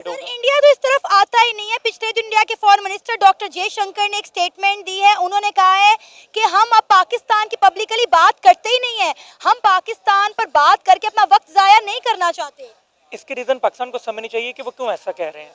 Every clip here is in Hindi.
सर इंडिया तो इस तरफ आता ही नहीं है। पिछले दिन इंडिया के फॉरेन मिनिस्टर डॉक्टर जयशंकर ने एक स्टेटमेंट दी है। उन्होंने कहा है कि हम अब पाकिस्तान की पब्लिकली बात करते ही नहीं है, हम पाकिस्तान पर बात करके अपना वक्त जाया नहीं करना चाहते। इसकी रीज़न पाकिस्तान को समझनी चाहिए कि वो क्यों ऐसा कह रहे हैं।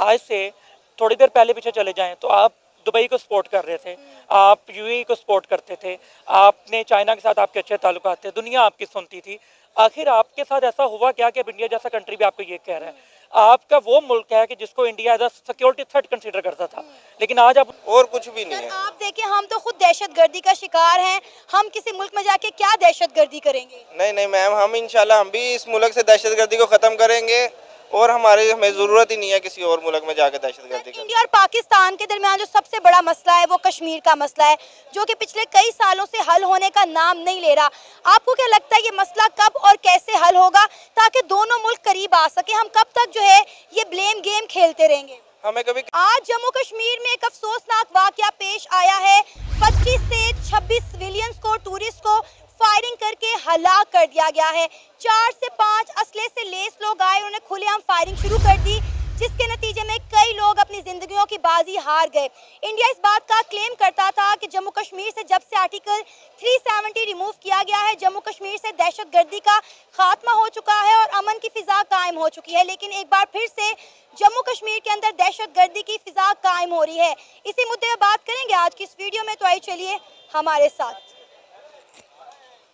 आज से थोड़ी देर पहले पीछे चले जाएं तो आप दुबई को सपोर्ट कर रहे थे, आप यूएई को सपोर्ट करते थे, आपने चाइना के साथ आपके अच्छे ताल्लुकात थे, दुनिया आपकी सुनती थी। आखिर आपके साथ ऐसा हुआ क्या कि अब इंडिया जैसा कंट्री भी आपको ये कह रहा है। आपका वो मुल्क है कि जिसको India as a security threat consider करता था, लेकिन आज आप और कुछ भी नहीं सर है। आप देखिए, हम तो खुद दहशतगर्दी का शिकार हैं। हम किसी मुल्क में जाके क्या दहशतगर्दी करेंगे? नहीं मैम, हम इंशाल्लाह हम भी इस मुल्क से दहशतगर्दी को ख़त्म करेंगे और हमें ज़रूरत ही नहीं है किसी और मुल्क में जाकर दहशतगर्दी की। इंडिया और पाकिस्तान के दरमियान जो सबसे बड़ा मसला है वो कश्मीर का मसला है, जो कि पिछले कई सालों से हल होने का नाम नहीं ले रहा। आपको क्या लगता है ये मसला कब और कैसे हल होगा ताकि दोनों मुल्क करीब आ सके? हम कब तक जो है ये ब्लेम गेम खेलते रहेंगे? हमें कभी आज जम्मू कश्मीर में एक अफसोसनाक वाकया पेश आया है। 25 से 26 सिविलियंस को, टूरिस्ट को फायरिंग करके हलाक कर दिया गया है। 4 से 5 असले से लेस लोग आए, उन्होंने खुलेआम फायरिंग शुरू कर दी, जिसके नतीजे में कई लोग अपनी जिंदगियों की बाजी हार गए। इंडिया इस बात का क्लेम करता था कि जम्मू कश्मीर से जब से आर्टिकल 370 रिमूव किया गया है, जम्मू कश्मीर से दहशतगर्दी का खात्मा हो चुका है और अमन की फिजा कायम हो चुकी है। लेकिन एक बार फिर से जम्मू कश्मीर के अंदर दहशतगर्दी की फिजा कायम हो रही है। इसी मुद्दे पर बात करेंगे आज की इस वीडियो में, तो आइए चलिए हमारे साथ।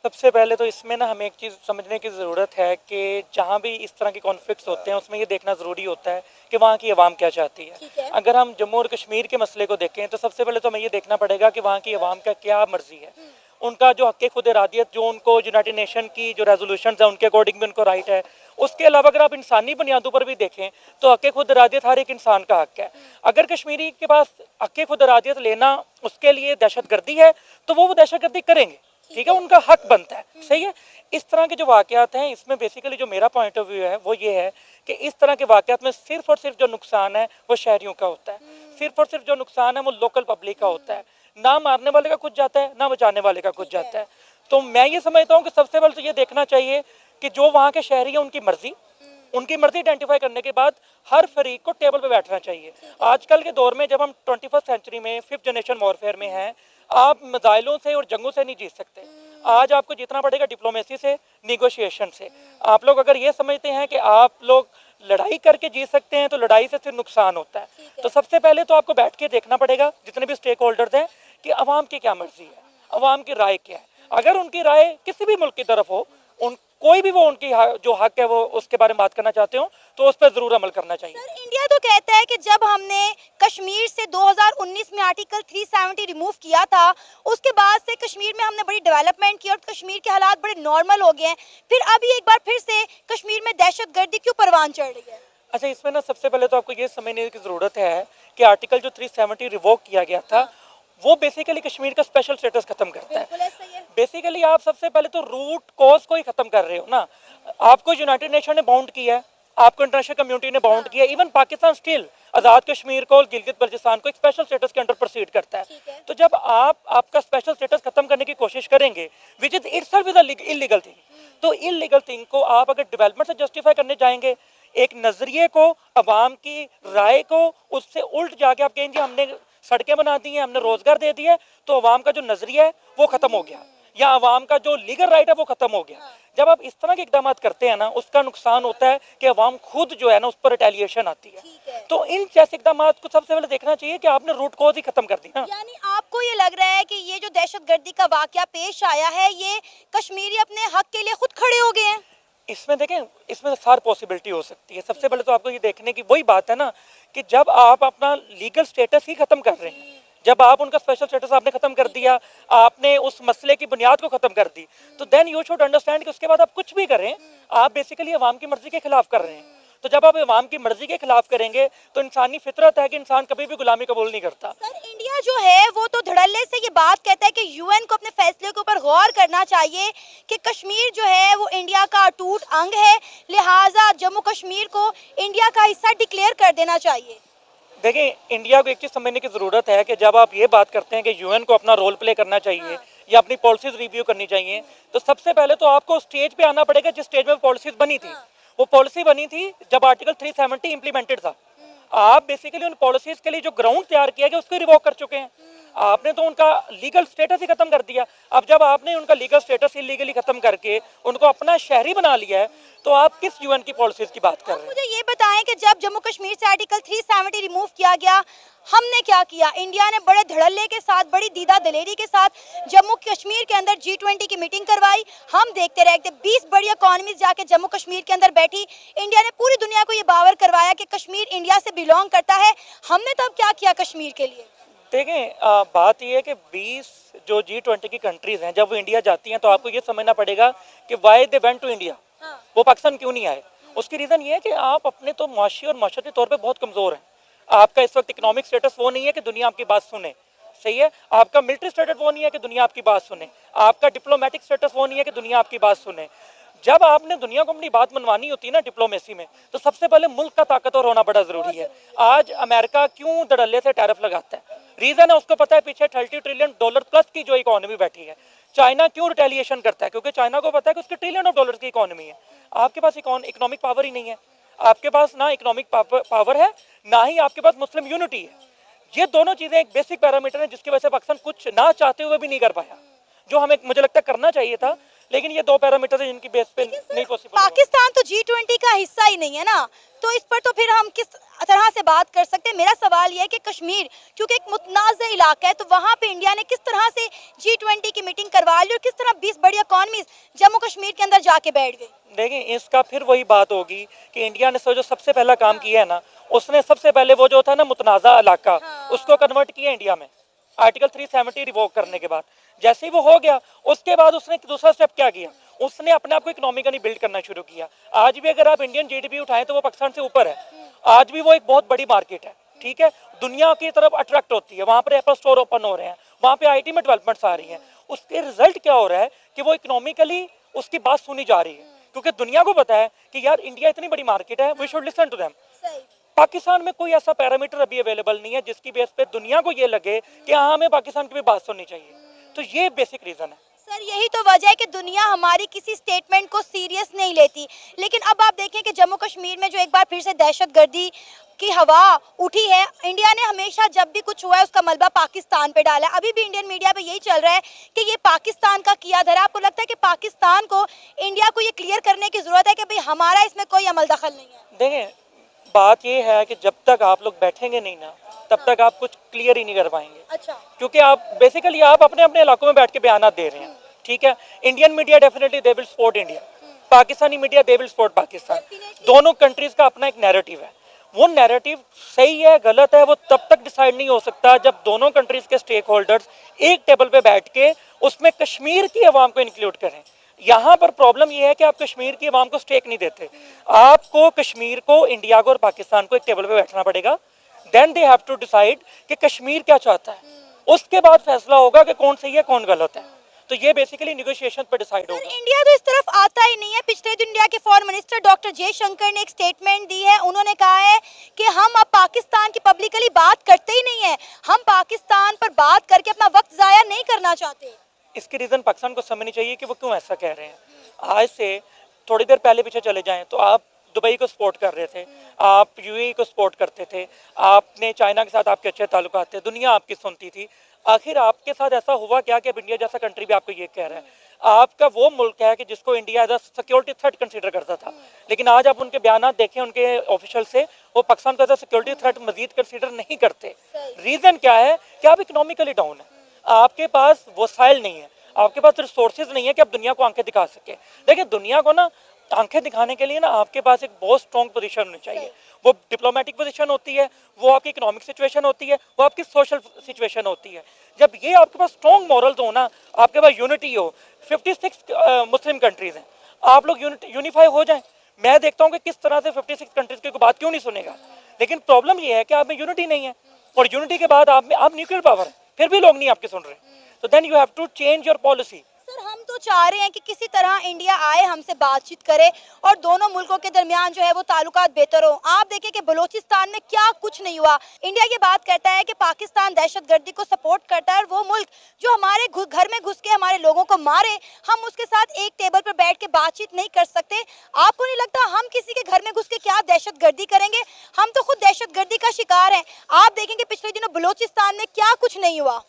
सबसे पहले तो इसमें ना हमें एक चीज़ समझने की ज़रूरत है कि जहाँ भी इस तरह के कॉन्फ्लिक्ट्स होते हैं उसमें ये देखना ज़रूरी होता है कि वहाँ की आवाम क्या चाहती है। अगर हम जम्मू और कश्मीर के मसले को देखें तो सबसे पहले तो हमें ये देखना पड़ेगा कि वहाँ की आवाम का क्या मर्जी है, उनका जो हक़ खुद इरादियत, जो उनको यूनाइटेड नेशन की जो रेजोल्यूशन है उनके अकॉर्डिंग भी उनको राइट है। उसके अलावा अगर आप इंसानी बुनियादों पर भी देखें तो हक़ खुद इरादियत हर एक इंसान का हक़ है। अगर कश्मीरी के पास हक़ खुद इरादियत लेना उसके लिए दहशतगर्दी है तो वो दहशतगर्दी करेंगे, ठीक है, उनका हक बनता है, सही है। इस तरह के जो वाक़यात हैं इसमें बेसिकली जो मेरा पॉइंट ऑफ व्यू है वो ये है कि इस तरह के वाक़यात में सिर्फ और सिर्फ जो नुकसान है वो शहरियों का होता है, सिर्फ और सिर्फ जो नुकसान है वो लोकल पब्लिक का होता है। ना मारने वाले का कुछ जाता है, ना बचाने वाले का कुछ जाता है। तो मैं ये समझता हूँ कि सबसे पहले तो ये देखना चाहिए कि जो वहाँ के शहरी हैं उनकी मर्जी आइडेंटिफाई करने के बाद हर फरीक को टेबल पे बैठना चाहिए। आजकल के दौर में जब हम 21st सेंचुरी में 5th जनरेशन वॉरफेयर में हैं, आप मिसाइलों से और जंगों से नहीं जीत सकते। आज आपको जीतना पड़ेगा डिप्लोमेसी से, निगोशिएशन से। आप लोग अगर ये समझते हैं कि आप लोग लड़ाई करके जीत सकते हैं तो लड़ाई से सिर्फ नुकसान होता है। तो सबसे पहले तो आपको बैठ के देखना पड़ेगा जितने भी स्टेक होल्डर्स हैं कि अवाम की क्या मर्जी है, अवाम की राय क्या है। अगर उनकी राय किसी भी मुल्क की तरफ हो, कोई भी वो उनकी जो हक है वो उसके बारे में बात करना चाहते हो तो उस पर जरूर अमल करना चाहिए। सर इंडिया तो कहता है कि जब हमने कश्मीर से 2019 में आर्टिकल 370 रिमूव किया था, उसके बाद से कश्मीर में हमने बड़ी डेवलपमेंट की और कश्मीर के हालात बड़े नॉर्मल हो गए हैं। फिर अभी एक बार फिर से कश्मीर में दहशतगर्दी क्यों परवान चढ़ रही है? अच्छा, इसमें ना सबसे पहले तो आपको ये समझने की ज़रूरत है कि आर्टिकल जो 370 रिवोक किया गया था वो बेसिकली कश्मीर का स्पेशल स्टेटस खत्म करता है। बेसिकली आप सबसे पहले तो रूट कॉज को ही खत्म कर रहे हो ना। आपको यूनाइटेड नेशन ने बाउंड किया है, आपको इंटरनेशनल कम्युनिटी ने बाउंड किया है। इवन पाकिस्तान स्टिल आज़ाद कश्मीर को और गिलगित बल्चिस्तान को एक स्पेशल स्टेटस के अंडर प्रोसीड करता है। तो जब आप आपका स्पेशल स्टेटस खत्म करने की कोशिश करेंगे which is itself is illegal thing, तो इलीगल थिंग को आप अगर डेवलपमेंट से जस्टिफाई करने जाएंगे, एक नजरिए को, अवाम की राय को उससे उल्ट जाके आप कहेंगे हमने सड़कें बना दी हैं, हमने रोजगार दे दिया है, तो अवाम का जो नजरिया है वो खत्म हो गया या अवाम का जो लीगल राइट है वो खत्म हो गया। जब आप इस तरह के इकदाम करते हैं ना, उसका नुकसान होता है कि अवाम खुद जो है ना उस पर रिटेलिएशन आती है। तो इन जैसे इकदाम को सबसे पहले देखना चाहिए कि आपने रूट कॉज ही खत्म कर दी ना। यानी आपको ये लग रहा है कि ये जो दहशतगर्दी का वाकया पेश आया है ये कश्मीरी अपने हक के लिए खुद खड़े हो गए हैं? इसमें देखें, इसमें सारी पॉसिबिलिटी हो सकती है। सबसे पहले तो आपको ये देखने की वही बात है ना कि जब आप अपना लीगल स्टेटस ही खत्म कर रहे हैं, जब आप उनका स्पेशल स्टेटस आपने खत्म कर दिया, आपने उस मसले की बुनियाद को खत्म कर दी, तो देन यू शुड अंडरस्टैंड कि उसके बाद आप कुछ भी करें आप बेसिकली अवाम की मर्जी के खिलाफ कर रहे हैं। तो जब आप अवाम की मर्जी के खिलाफ करेंगे तो इंसानी फितरत है कि इंसान कभी भी गुलामी कबूल नहीं करता। सर इंडिया जो है वो तो धड़ल्ले से ये बात कहता है कि यूएन को अपने फैसले के ऊपर गौर करना चाहिए कि कश्मीर जो है वो इंडिया का अटूट अंग है, लिहाजा जम्मू कश्मीर को इंडिया का हिस्सा डिक्लेयर कर देना चाहिए। देखिए, इंडिया को एक चीज़ समझने की ज़रूरत है कि जब आप ये बात करते हैं कि यूएन को अपना रोल प्ले करना चाहिए या अपनी पॉलिसीज रिव्यू करनी चाहिए, तो सबसे पहले तो आपको स्टेज पे आना पड़ेगा जिस स्टेज में पॉलिसीज बनी थी। वो पॉलिसी बनी थी जब आर्टिकल 370 इम्प्लीमेंटेड था। आप बेसिकली उन पॉलिसीज के लिए जो ग्राउंड तैयार किया गया उसको रिवोक कर चुके हैं। आपने तो उनका लीगल स्टेटस ही खत्म कर दिया। अब जब आपने उनका लीगल स्टेटस इलीगली खत्म करके उनको अपना शहरी बना लिया है, तो आप किस यूएन की पॉलिसीज की बात कर रहे हैं? मुझे ये बताएं कि जब जम्मू कश्मीर से आर्टिकल 370 रिमूव किया गया, हमने क्या किया? इंडिया ने बड़े धड़ल्ले के साथ, बड़ी दीदा दलेरी के साथ जम्मू कश्मीर के अंदर G20 की मीटिंग करवाई। हम देखते रह गए, 20 बड़ी इकोनॉमीज जाके जम्मू कश्मीर के अंदर बैठी। इंडिया ने पूरी दुनिया को ये बावर करवाया कि कश्मीर इंडिया से बिलोंग करता है। हमने तब क्या किया कश्मीर के लिए? देखें, बात यह है कि 20 जो G20 की कंट्रीज हैं, जब वो इंडिया जाती हैं तो आपको ये समझना पड़ेगा कि why they went to India, वो पाकिस्तान क्यों नहीं आए। उसकी रीज़न ये है कि आप अपने तो मुआशी और माशरती तौर पे बहुत कमज़ोर हैं। आपका इस वक्त इकोनॉमिक स्टेटस वो नहीं है कि दुनिया आपकी बात सुने, सही है। आपका मिलिट्री स्टेटस वो नहीं है कि दुनिया आपकी बात सुने। आपका डिप्लोमेटिक स्टेटस वो नहीं है कि दुनिया आपकी बात सुने। जब आपने दुनिया को अपनी बात मनवानी होती है ना डिप्लोमेसी में, तो सबसे पहले मुल्क का ताकतवर होना बड़ा ज़रूरी है। आज अमेरिका क्यों धड़ल्ले से टैरिफ लगाता है? रीज़न है, उसको पता है पीछे $30 ट्रिलियन प्लस की जो इकोनॉमी बैठी है। चाइना क्यों रिटेलिएशन करता है? क्योंकि चाइना को पता है कि उसकी $1 ट्रिलियन की इकोनॉमी है। आपके पास इकोनॉमिक पावर ही नहीं है। आपके पास ना इकोनॉमिक पावर है, ना ही आपके पास मुस्लिम यूनिटी है। ये दोनों चीज़ें एक बेसिक पैरामीटर है जिसकी वजह से पाकिस्तान कुछ ना चाहते हुए भी नहीं कर पाया, जो हमें मुझे लगता है करना चाहिए था। लेकिन ये दो पैरामीटर है जिनकी बेस पे नहीं पॉसिबल। पाकिस्तान तो G20 का हिस्सा ही नहीं है ना, तो इस पर तो फिर हम किस तरह से बात कर सकते हैं? मेरा सवाल ये है कि कश्मीर क्योंकि एक मुतनाज़ इलाका है, तो वहाँ पे इंडिया ने किस तरह से G20 की मीटिंग करवा ली और किस तरह 20 बड़ी इकोनॉमीज जम्मू कश्मीर के अंदर जाके बैठ गई? देखिए, इसका फिर वही बात होगी कि इंडिया ने जो सबसे पहला काम किया है ना, उसने सबसे पहले वो जो था ना मुतनाज़ा इलाका, उसको कन्वर्ट किया इंडिया में आर्टिकल 370 रिवोक करने के बाद। जैसे ही वो हो गया, उसके बाद उसने दूसरा स्टेप क्या किया? उसने अपने आप को इकोनॉमिकली बिल्ड करना शुरू किया। आज भी अगर आप इंडियन जीडीपी उठाएं तो वो पाकिस्तान से ऊपर है। आज भी वो एक बहुत बड़ी मार्केट है, ठीक है। दुनिया की तरफ अट्रैक्ट होती है, वहाँ पर एप्पल स्टोर ओपन हो रहे हैं, वहाँ पे आईटी में डेवलपमेंट्स आ रही हैं। उसके रिजल्ट क्या हो रहा है कि वो इकोनॉमिकली उसकी बात सुनी जा रही है, क्योंकि दुनिया को पता है कि यार इंडिया इतनी बड़ी मार्केट है, we should listen to them. Pakistan में कोई ऐसा पैरामीटर अभी अवेलेबल नहीं है जिसकी बेस पे दुनिया को ये लगे कि हाँ, हमें पाकिस्तान की भी बात सुननी चाहिए। तो ये बेसिक रीज़न है। सर, यही तो वजह है कि दुनिया हमारी किसी स्टेटमेंट को सीरियस नहीं लेती। लेकिन अब आप देखें कि जम्मू कश्मीर में जो एक बार फिर से दहशतगर्दी की हवा उठी है, इंडिया ने हमेशा जब भी कुछ हुआ है उसका मलबा पाकिस्तान पे डाला है। अभी भी इंडियन मीडिया पे यही चल रहा है कि ये पाकिस्तान का किया धरा। आपको लगता है कि पाकिस्तान को इंडिया को ये क्लियर करने की ज़रूरत है कि भाई हमारा इसमें कोई अमल दखल नहीं है? देखें, बात ये है कि जब तक आप लोग बैठेंगे नहीं ना, तब तक आप कुछ क्लियर ही नहीं कर पाएंगे। अच्छा। क्योंकि आप बेसिकली आप अपने अपने इलाकों में बैठ के बयान दे रहे हैं, ठीक है। Indian media definitely they will support India, Pakistani media they will support Pakistan. दोनों कंट्रीज का अपना एक नैरेटिव है। वो नैरेटिव सही है गलत है वो तब तक डिसाइड नहीं हो सकता जब दोनों कंट्रीज के स्टेक होल्डर्स एक टेबल पे बैठ के उसमें कश्मीर की अवाम को इंक्लूड करें। यहाँ पर प्रॉब्लम ये है कि आप कश्मीर की अवाम को स्टेक नहीं देते। आपको कश्मीर को, इंडिया को और पाकिस्तान को एक टेबल पे बैठना पड़ेगा। Then they have to decide कि कश्मीर क्या चाहता है। उसके बाद फैसला होगा कि कौन सही है कौन गलत है। तो ये बेसिकली नेगोशिएशन पर डिसाइड होगा। इंडिया तो इस तरफ आता ही नहीं है। पिछले दिन इंडिया के फॉरेन मिनिस्टर डॉक्टर जयशंकर ने एक स्टेटमेंट दी है। उन्होंने कहा है कि हम अब पाकिस्तान की पब्लिकली बात करते ही नहीं है, हम पाकिस्तान पर बात करके अपना वक्त जाया नहीं करना चाहते। इसकी रीज़न पाकिस्तान को समझनी चाहिए कि वो क्यों ऐसा कह रहे हैं। आज से थोड़ी देर पहले पीछे चले जाएं तो आप दुबई को सपोर्ट कर रहे थे, आप यूएई को सपोर्ट करते थे, आपने चाइना के साथ आपके अच्छे ताल्लुकात थे, दुनिया आपकी सुनती थी। आखिर आपके साथ ऐसा हुआ क्या कि अब इंडिया जैसा कंट्री भी आपको ये कह रहा है? आपका वो मुल्क है कि जिसको India as a security threat consider करता था, लेकिन आज आप उनके बयान देखें उनके ऑफिशियल से, वो पाकिस्तान को एज अ सिक्योरिटी थ्रेट मजीद कंसीडर नहीं करते। रीज़न क्या है कि आप इकोनॉमिकली डाउन है, आपके पास वसाइल नहीं है, आपके पास रिसोर्सेज नहीं है कि आप दुनिया को आंखें दिखा सके। देखिए, दुनिया को ना आंखें दिखाने के लिए ना आपके पास एक बहुत स्ट्रॉन्ग पोजीशन होनी चाहिए। वो डिप्लोमेटिक पोजीशन होती है, वो आपकी इकोनॉमिक सिचुएशन होती है, वो आपकी सोशल सिचुएशन होती है। जब ये आपके पास स्ट्रॉन्ग मॉरल्स हो ना, आपके पास यूनिटी हो, 56 मुस्लिम कंट्रीज हैं, आप लोग यूनिफाई हो जाएं। मैं देखता हूँ कि किस तरह से 56 कंट्रीज की बात क्यों नहीं सुनेगा। लेकिन प्रॉब्लम ये है कि आप में यूनिटी नहीं है, और यूनिटी के बाद आप न्यूक्लियर पावर है, फिर भी लोग नहीं आपके सुन रहे। तो then you have to change your policy. Sir, हम तो चाह रहे हैं कि किसी तरह इंडिया आए, हमसे बातचीत करे और दोनों मुल्कों के दरमियान जो है वो ताल्लुकात बेहतर हो। आप देखिए कि बलूचिस्तान में क्या कुछ नहीं हुआ। इंडिया ये बात कहता है कि पाकिस्तान दहशतगर्दी को सपोर्ट करता है और वो मुल्क जो हमारे घर में घुस के हमारे लोगों को मारे, हम उसके साथ एक टेबल पर बैठ के बातचीत नहीं कर सकते। आपको नहीं लगता हम किसी के घर में घुस के क्या दहशतगर्दी करेंगे? हम तो खुद दहशतगर्दी का शिकार हैं। आप देखेंगे पिछले दिनों बलूचिस्तान में क्या कुछ नहीं हुआ।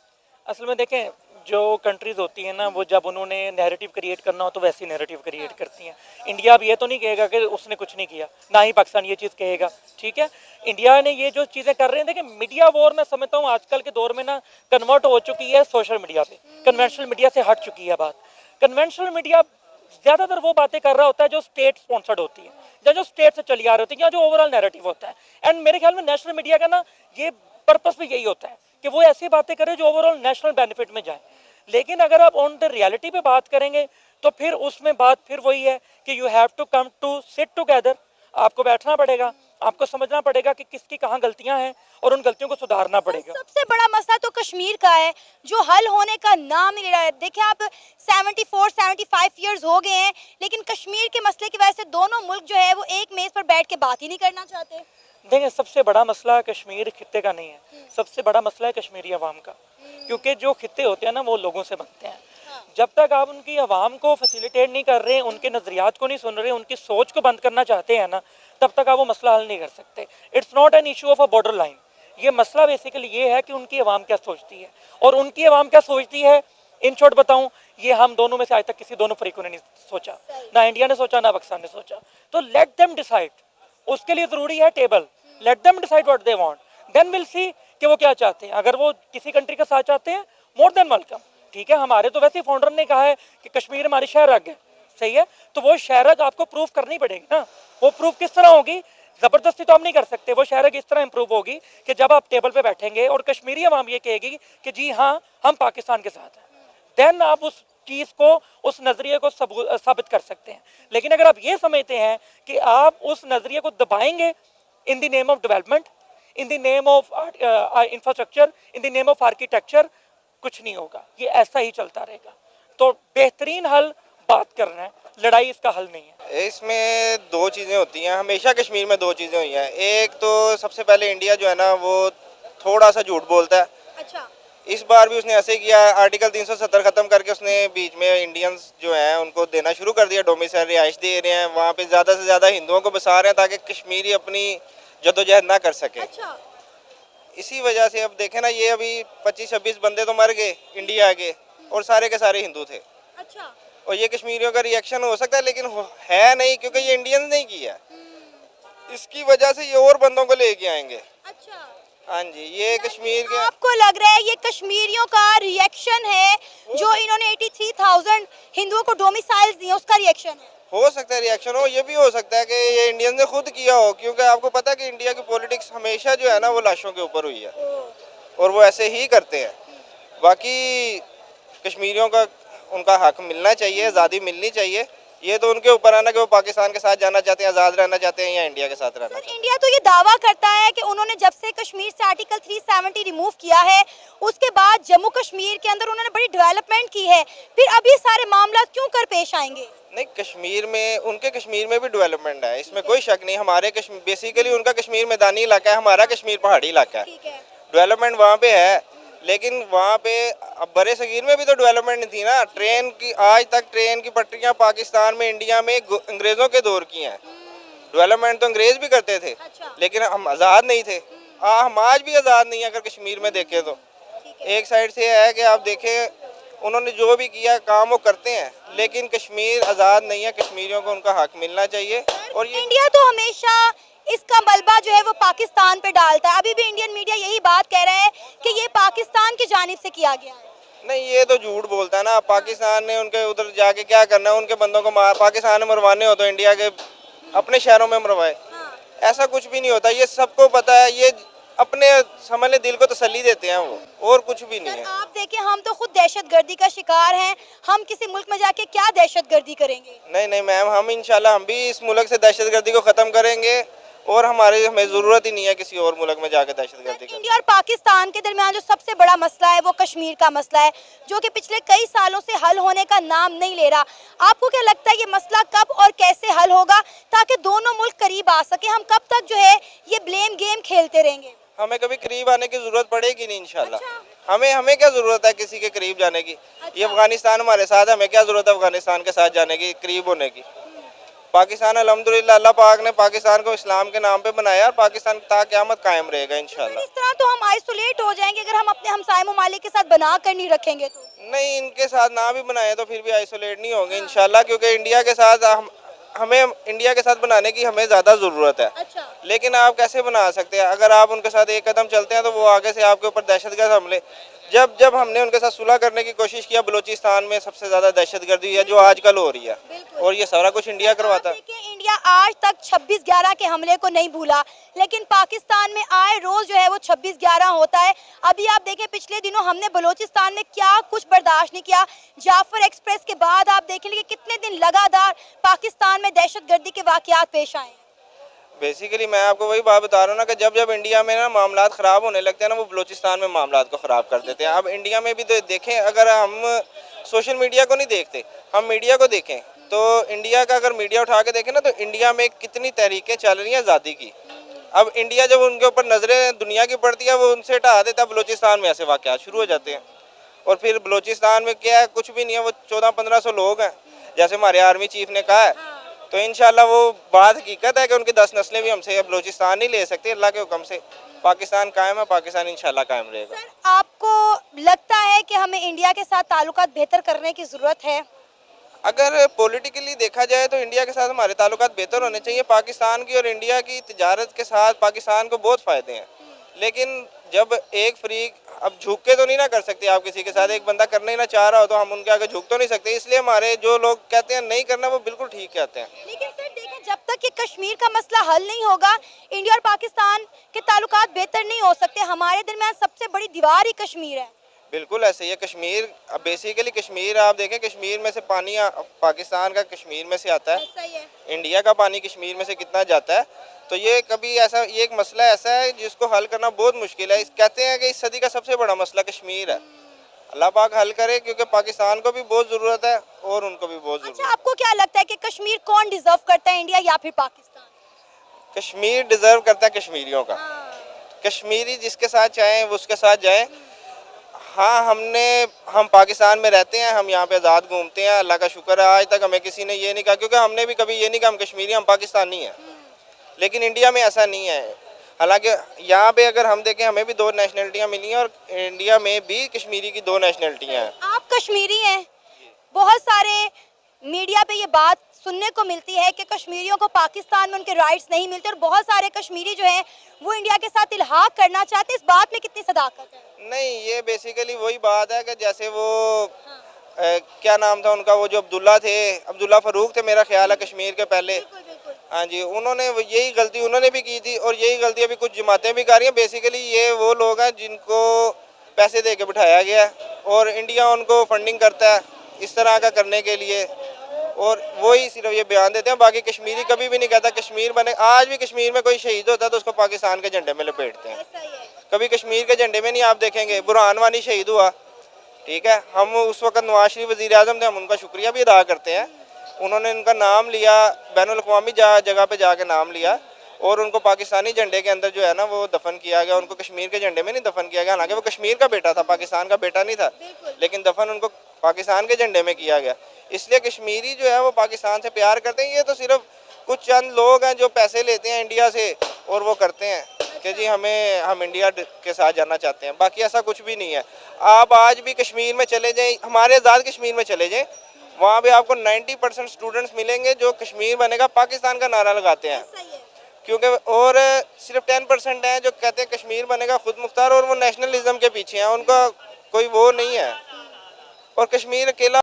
असल में देखें, जो कंट्रीज होती हैं ना, वो जब उन्होंने नैरेटिव क्रिएट करना हो तो वैसी नैरेटिव क्रिएट करती हैं। इंडिया अब ये तो नहीं कहेगा कि उसने कुछ नहीं किया, ना ही पाकिस्तान ये चीज़ कहेगा, ठीक है। इंडिया ने ये जो चीज़ें कर रहे हैं, देखिए मीडिया वॉर मैं समझता हूँ आजकल के दौर में ना कन्वर्ट हो चुकी है सोशल मीडिया पे। कन्वेंशनल मीडिया से हट चुकी है बात। कन्वेंशनल मीडिया ज़्यादातर वो बातें कर रहा होता है जो स्टेट स्पॉन्सर्ड होती है, या जो स्टेट से चली आ रही होती है, या जो ओवरऑल नैरेटिव होता है। एंड मेरे ख्याल में नेशनल मीडिया का ना ये पर्पस भी यही होता है कि वो ऐसी बातें करे जो ओवरऑल नेशनल बेनिफिट में जाए। लेकिन अगर आप ऑन द रियलिटी पे बात करेंगे तो फिर उसमें बात फिर वही है कि you have to come to sit together. आपको बैठना पड़ेगा, आपको समझना पड़ेगा कि किसकी कहाँ गलतियां हैं और उन गलतियों को सुधारना पड़ेगा। सबसे बड़ा मसला तो कश्मीर का है जो हल होने का नाम नहीं ले रहा है। देखिए आप 74-75 ईयर्स हो गए हैं, लेकिन कश्मीर के मसले की वजह से दोनों मुल्क जो है वो एक मेज पर बैठ के बात ही नहीं करना चाहते। देखिए, सबसे बड़ा मसला कश्मीर खित्ते का नहीं है, सबसे बड़ा मसला है कश्मीरी अवाम का। क्योंकि जो खित्ते होते हैं ना वो लोगों से बनते हैं। जब तक आप उनकी आवाम को फैसिलिटेट नहीं कर रहे, उनके नज़रियात को नहीं सुन रहे, उनकी सोच को बंद करना चाहते हैं ना, तब तक आप वो मसला हल नहीं कर सकते। It's not an issue of a border line. ये मसला बेसिकली ये है कि उनकी आवाम क्या सोचती है, और उनकी आवाम क्या सोचती है, इन शॉर्ट बताऊं, ये हम दोनों में से आज तक किसी दोनों फरीकों ने नहीं सोचा, ना इंडिया ने सोचा ना पाकिस्तान ने सोचा। तो लेट देम डिसाइड। उसके लिए ज़रूरी है table. Let them decide what they want, then will see कि वो क्या चाहते हैं। अगर वो किसी कंट्री का साथ चाहते हैं, मोर देन वेलकम, ठीक है। हमारे तो वैसे फाउंडर ने कहा है कि कश्मीर हमारी शहरग है, सही है। तो वो शहरग आपको प्रूव करनी पड़ेगी ना। वो प्रूव किस तरह होगी? ज़बरदस्ती तो हम नहीं कर सकते। वो शहरग इस तरह इम्प्रूव होगी कि जब आप टेबल पे बैठेंगे और कश्मीरी अवाम ये कहेगी कि जी हाँ हम पाकिस्तान के साथ हैं, देन आप उस चीज़ को, उस नज़रिए को साबित कर सकते हैं। लेकिन अगर आप ये समझते हैं कि आप उस नज़रिए को दबाएंगे in the name of development, in the name of infrastructure, in the name of architecture, कुछ नहीं होगा। ये ऐसा ही चलता रहेगा। तो बेहतरीन हल बात करना है, लड़ाई इसका हल नहीं है। इसमें दो चीज़ें होती हैं, हमेशा कश्मीर में दो चीज़ें हुई हैं। एक तो सबसे पहले इंडिया जो है ना वो थोड़ा सा झूठ बोलता है। अच्छा, इस बार भी उसने ऐसे किया। आर्टिकल 370 ख़त्म करके उसने बीच में इंडियंस जो हैं उनको देना शुरू कर दिया, डोमिसाइल रिहाइश दे रहे हैं। वहाँ पे ज़्यादा से ज़्यादा हिंदुओं को बसा रहे हैं ताकि कश्मीरी अपनी जद्दोजहद ना कर सके। अच्छा। इसी वजह से अब देखें ना, ये अभी 25-26 बंदे तो मर गए इंडिया के, और सारे के सारे हिंदू थे। अच्छा। और ये कश्मीरियों का रिएक्शन हो सकता है, लेकिन है नहीं, क्योंकि ये इंडियंस नहीं किया। इसकी वजह से ये और बंदों को लेके आएंगे। अच्छा, हाँ जी, ये कश्मीर के। आपको लग रहा है ये कश्मीरियों का रिएक्शन है जो इन्होंने 83,000 हिंदुओं को डोमिसाइल्स दिए, उसका रिएक्शन है? हो सकता है रिएक्शन हो, ये भी हो सकता है कि ये इंडियन ने खुद किया हो, क्योंकि आपको पता है कि इंडिया की पॉलिटिक्स हमेशा जो है ना वो लाशों के ऊपर हुई है, और वो ऐसे ही करते हैं। बाकी कश्मीरियों का उनका हक मिलना चाहिए, आज़ादी मिलनी चाहिए। ये तो उनके ऊपर है ना कि वो पाकिस्तान के साथ जाना चाहते हैं, आज़ाद रहना चाहते हैं, या इंडिया के साथ रहना चाहते हैं। इंडिया तो ये दावा करता है कि उन्होंने जब से कश्मीर से आर्टिकल 370 रिमूव किया है, उसके बाद जम्मू कश्मीर के अंदर उन्होंने बड़ी डेवलपमेंट की है। फिर अब ये सारे मामला क्यों कर पेश आएंगे? नहीं, कश्मीर में, उनके कश्मीर में भी डेवलपमेंट है, इसमें कोई शक नहीं। हमारे कश्मीर, बेसिकली उनका कश्मीर मैदानी इलाका है, हमारा कश्मीर पहाड़ी इलाका है। डेवलपमेंट वहाँ पे है, लेकिन वहाँ पे अब बड़े सगीर में भी तो डेवलपमेंट नहीं थी ना। ट्रेन की, आज तक ट्रेन की पटरियाँ पाकिस्तान में, इंडिया में अंग्रेज़ों के दौर की हैं। डेवलपमेंट तो अंग्रेज़ भी करते थे। अच्छा। लेकिन हम आज़ाद नहीं थे। हम आज भी आज़ाद नहीं है। अगर कश्मीर में देखें तो एक साइड से है कि आप देखें उन्होंने जो भी किया काम वो करते हैं, लेकिन कश्मीर आज़ाद नहीं है। कश्मीरियों को उनका हक मिलना चाहिए। और ये इंडिया तो हमेशा इसका मलबा जो है वो पाकिस्तान पे डालता है। अभी भी इंडियन मीडिया यही बात कह रहा है कि ये पाकिस्तान की जानिब से किया गया है। नहीं, ये तो झूठ बोलता है ना। पाकिस्तान ने उनके उधर जाके क्या करना है? उनके बंदों को पाकिस्तान में मरवाने हो तो इंडिया के अपने शहरों में मरवाए। ऐसा कुछ भी नहीं होता, ये सबको पता है। ये अपने समझ ले दिल को तसल्ली देते हैं वो, और कुछ भी नहीं है। आप देखिए, हम तो खुद दहशतगर्दी का शिकार हैं। हम किसी मुल्क में जाके क्या दहशतगर्दी करेंगे? नहीं नहीं मैम, हम इंशाल्लाह हम भी इस मुल्क से दहशतगर्दी को ख़त्म करेंगे, और हमें ज़रूरत ही नहीं है किसी और मुल्क में जाकर दहशतगर्दी करने। इंडिया और पाकिस्तान के दरमियान जो सबसे बड़ा मसला है वो कश्मीर का मसला है, जो कि पिछले कई सालों से हल होने का नाम नहीं ले रहा। आपको क्या लगता है ये मसला कब और कैसे हल होगा ताकि दोनों मुल्क करीब आ सके? हम कब तक जो है ये ब्लेम गेम खेलते रहेंगे? हमें कभी करीब आने की ज़रूरत पड़ेगी नहीं इंशाल्लाह। हमें क्या ज़रूरत है किसी के करीब जाने की? ये अफगानिस्तान हमारे साथ है, हमें क्या ज़रूरत है अफगानिस्तान के साथ जाने की, करीब होने की? पाकिस्तान अल्हम्दुलिल्लाह अल्लाह पाक ने पाकिस्तान को इस्लाम के नाम पे बनाया और पाकिस्तान ता क़यामत कायम रहेगा इंशाल्लाह। इस तरह तो हम आइसोलेट हो जाएंगे अगर हम अपने हमसाये ममालिक के साथ बना कर नहीं रखेंगे तो। नहीं, इनके साथ ना भी बनाए तो फिर भी आइसोलेट नहीं होंगे इंशाल्लाह, क्योंकि इंडिया के साथ हमें इंडिया के साथ बनाने की हमें ज़्यादा ज़रूरत है। अच्छा। लेकिन आप कैसे बना सकते हैं? अगर आप उनके साथ एक कदम चलते हैं तो वो आगे से आपके ऊपर दहशतगर्द हमले। जब हमने उनके साथ सुलह करने की कोशिश किया, बलूचिस्तान में सबसे ज़्यादा दहशतगर्दी है जो आजकल हो रही है, और ये सारा कुछ इंडिया करवाता है। इंडिया आज तक 26/11 के हमले को नहीं भूला, लेकिन पाकिस्तान में आए रोज जो है वो 26/11 होता है। अभी आप देखें पिछले दिनों हमने बलूचिस्तान में क्या कुछ बर्दाश्त नहीं किया। जाफर एक्सप्रेस के बाद आप देखेंगे कि कितने दिन लगातार पाकिस्तान में दहशतगर्दी के वाकयात पेश आए। बेसिकली मैं आपको वही बात बता रहा हूँ ना कि जब इंडिया में ना मामलात ख़राब होने लगते हैं ना, वो बलूचिस्तान में मामलात को ख़राब कर देते हैं। अब इंडिया में भी तो देखें, अगर हम सोशल मीडिया को नहीं देखते, हम मीडिया को देखें, तो इंडिया का अगर मीडिया उठा के देखें ना, तो इंडिया में कितनी तहरीकें चल रही हैं आज़ादी की। अब इंडिया जब उनके ऊपर नज़रें दुनिया की पड़ती है, वो उनसे हटा देता है, बलूचिस्तान में ऐसे वाक़यात शुरू हो जाते हैं। और फिर बलूचिस्तान में क्या है, कुछ भी नहीं है, वो 1400-1500 लोग हैं, जैसे हमारे आर्मी चीफ ने कहा है। तो इंशाल्लाह वो बात हकीकत है कि उनकी 10 नस्लें भी हमसे बलूचिस्तान नहीं ले सकती। अल्लाह के हुक्म से पाकिस्तान कायम है, पाकिस्तान इंशाल्लाह कायम रहेगा। सर, आपको लगता है कि हमें इंडिया के साथ ताल्लुकात बेहतर करने की ज़रूरत है? अगर पॉलिटिकली देखा जाए तो इंडिया के साथ हमारे ताल्लुकात बेहतर होने चाहिए। पाकिस्तान की और इंडिया की तिजारत के साथ पाकिस्तान को बहुत फ़ायदे हैं, लेकिन जब एक फ्रीक, अब झुक के तो नहीं ना कर सकते आप किसी के साथ, एक बंदा करना ही ना चाह रहा हो तो हम उनके आगे झुक तो नहीं सकते। इसलिए हमारे जो लोग कहते हैं नहीं करना, वो बिल्कुल ठीक कहते हैं। लेकिन सर देखें, जब तक ये कश्मीर का मसला हल नहीं होगा, इंडिया और पाकिस्तान के ताल्लुकात बेहतर नहीं हो सकते। हमारे दरमियान सबसे बड़ी दीवार ही कश्मीर है। बिल्कुल ऐसे ही है। कश्मीर, अब बेसिकली कश्मीर आप देखें, कश्मीर में से पानी पाकिस्तान का कश्मीर में से आता है, सही है। इंडिया का पानी कश्मीर में से कितना जाता है। तो ये कभी ऐसा, ये एक मसला ऐसा है जिसको हल करना बहुत मुश्किल है। कहते हैं कि इस सदी का सबसे बड़ा मसला कश्मीर है। अल्लाह पाक हल करे, क्योंकि पाकिस्तान को भी बहुत ज़रूरत है और उनको भी बहुत ज़रूरत है। अच्छा, आपको क्या लगता है कि कश्मीर कौन डिजर्व करता है, इंडिया या फिर पाकिस्तान? कश्मीर डिज़र्व करता है कश्मीरियों का। कश्मीरी जिसके साथ चाहें वो उसके साथ जाएं। हाँ, हम पाकिस्तान में रहते हैं, हम यहाँ पे आज़ाद घूमते हैं, अल्लाह का शुक्र है। आज तक हमें किसी ने ये नहीं कहा, क्योंकि हमने भी कभी ये नहीं कहा हम कश्मीरी, हम पाकिस्तानी हैं। लेकिन इंडिया में ऐसा नहीं है। हालांकि यहाँ पे अगर हम देखें, हमें भी 2 नेशनलिटियाँ मिली हैं, और इंडिया में भी कश्मीरी की 2 नेशनलिटियाँ हैं। आप कश्मीरी हैं। बहुत सारे मीडिया पे ये बात सुनने को मिलती है कि कश्मीरियों को पाकिस्तान में उनके राइट्स नहीं मिलते, और बहुत सारे कश्मीरी जो हैं वो इंडिया के साथ इल्हाक करना चाहते हैं। इस बात में कितनी सदाकत है? नहीं, ये बेसिकली वही बात है कि जैसे वो क्या नाम था उनका, वो जो अब्दुल्ला फ़ारूक थे, मेरा ख्याल है कश्मीर के पहले। हाँ जी, उन्होंने यही गलती उन्होंने भी की थी, और यही गलती अभी कुछ जमातें भी कर रही हैं। बेसिकली ये वो लोग हैं जिनको पैसे दे के बिठाया गया है, और इंडिया उनको फंडिंग करता है इस तरह का करने के लिए, और वही सिर्फ ये बयान देते हैं। बाकी कश्मीरी कभी भी नहीं कहता कश्मीर बने। आज भी कश्मीर में कोई शहीद होता है तो उसको पाकिस्तान के झंडे में लपेटते हैं, कभी कश्मीर के झंडे में नहीं। आप देखेंगे बुरहान वानी शहीद हुआ, ठीक है, हम उस वक्त नवाज शरीफ वज़ीर आज़म थे, हम उनका शुक्रिया भी अदा करते हैं। उन्होंने उनका नाम लिया, बैनुल-अक़वामी जगह पे जाके नाम लिया, और उनको पाकिस्तानी झंडे के अंदर जो है ना वो दफन किया गया। उनको कश्मीर के झंडे में नहीं दफन किया गया, हालांकि वो कश्मीर का बेटा था, पाकिस्तान का बेटा नहीं था, लेकिन दफन उनको पाकिस्तान के झंडे में किया गया। इसलिए कश्मीरी जो है वो पाकिस्तान से प्यार करते हैं। ये तो सिर्फ कुछ चंद लोग हैं जो पैसे लेते हैं इंडिया से और वो करते हैं कि जी हम इंडिया के साथ जाना चाहते हैं। बाकी ऐसा कुछ भी नहीं है। आप आज भी कश्मीर में चले जाएं, हमारे आज़ाद कश्मीर में चले जाएं, वहाँ पे आपको 90% स्टूडेंट्स मिलेंगे जो कश्मीर बनेगा पाकिस्तान का नारा लगाते हैं, क्योंकि और सिर्फ 10% हैं जो कहते हैं कश्मीर बनेगा खुद मुख्तार, और वो नेशनलिज्म के पीछे हैं, उनका कोई वो नहीं है। और कश्मीर अकेला